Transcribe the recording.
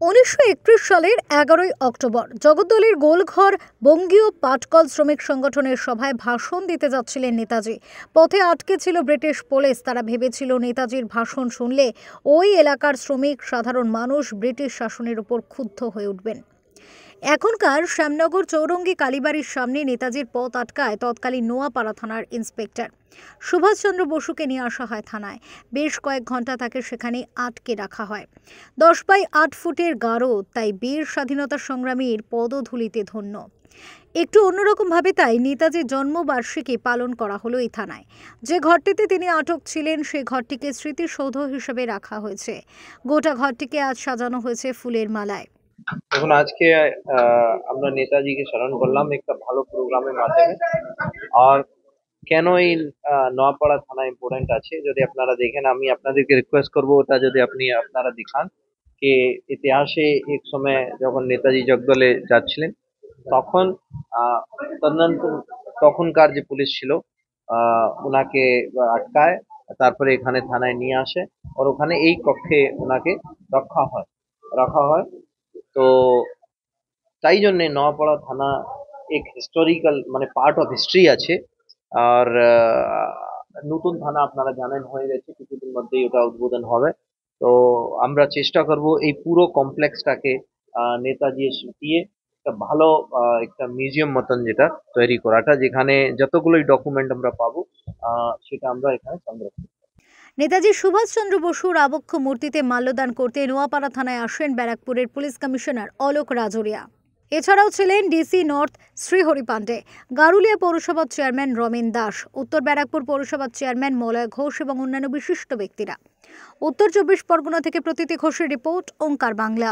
১৯৩১ সালের ১১ই অক্টোবর জগদ্দলের গোলঘর বঙ্গীয় পাটকল শ্রমিক সংগঠনের সভায় ভাষণ দিতে যাচ্ছিলেন নেতাজি। পথে আটকে ছিল ব্রিটিশ পুলিশ। তারা ভেবেছিল নেতাজির ভাষণ শুনলে ওই এলাকার শ্রমিক সাধারণ মানুষ ব্রিটিশ শাসনের উপর ক্ষুব্ধ হয়ে উঠবেন। এখনকার শ্যামনগর চৌরঙ্গী কালীবাড়ির সামনে নেতাজির পথ আটকায় তৎকালীন নোয়াপাড়া থানার ইন্সপেক্টর সুভাষচন্দ্র বসুকে নিয়ে আসা হয় থানায়। বেশ কয়েক ঘন্টা তাকে সেখানে আটকে রাখা হয়। 10 বাই 8 ফুটের গাঢ়, তাই বীর স্বাধীনতা সংগ্রামীর পদধূলিতে ধন্য। একটু অন্যরকম ভাবে তাই নেতাজির জন্মবার্ষিকী পালন করা হলো এই থানায়। যে ঘরটিতে তিনি আটক ছিলেন সেই ঘরটিকে স্মৃতিসৌধ হিসেবে রাখা হয়েছে। গোটা ঘরটিকে আজ সাজানো হয়েছে ফুলের মালায়। দেখুন, আজকে আমরা নেতাজিকে স্মরণ করলাম একটা ভালো প্রোগ্রামের মাধ্যমে। আর কেন এই নোয়াপাড়া থানা ইম্পর্টেন্ট আছে, যদি আপনারা দেখেন, আমি আপনাদেরকে রিকোয়েস্ট করব ওটা যদি আপনারা দেখান যে ইতিহাসে এক সময় যখন নেতাজি জগদলে যাচ্ছিলেন তখন তদন্ত তখনকার যে পুলিশ ছিল ওনাকে আটকায়, তারপরে এখানে থানায় নিয়ে আসে আর ওখানে এই কক্ষে ওনাকে রাখা হয়। তো তাই জন্য নোয়াপাড়া থানা এক হিস্টোরিক্যাল মানে পার্ট অফ হিস্ট্রি আছে। আর নতুন থানা আপনারা জানেন হয়ে গেছে, কিছুদিন মধ্যেই ওটা উদ্বোধন হবে। তো আমরা চেষ্টা করব এই পুরো কমপ্লেক্সটাকে নেতাজি দিয়ে একটা ভালো একটা মিউজিয়াম মতন যেটা তৈরি করাটা, যেখানে যতগুলোই ডকুমেন্ট আমরা পাবো সেটা আমরা এখানে সংগ্রহ করব। নেতাজি সুভাষচন্দ্র বসুর আবক্ষ মূর্তিতে মাল্যদান করতে নোয়াপাড়া থানায় আসেন ব্যারাকপুরের পুলিশ কমিশনার অলোক রাজোরিয়া। এছাড়াও ছিলেন ডিসি নর্থ শ্রীহরি পাণ্ডে, গারুলিয়া পৌরসভার চেয়ারম্যান রমেন দাস, উত্তর ব্যারাকপুর পৌরসভার চেয়ারম্যান মলয় ঘোষ এবং অন্যান্য বিশিষ্ট ব্যক্তিরা। উত্তর 24 পরগনা থেকে প্রতীতি ঘোষের রিপোর্ট, ওঙ্কার বাংলা।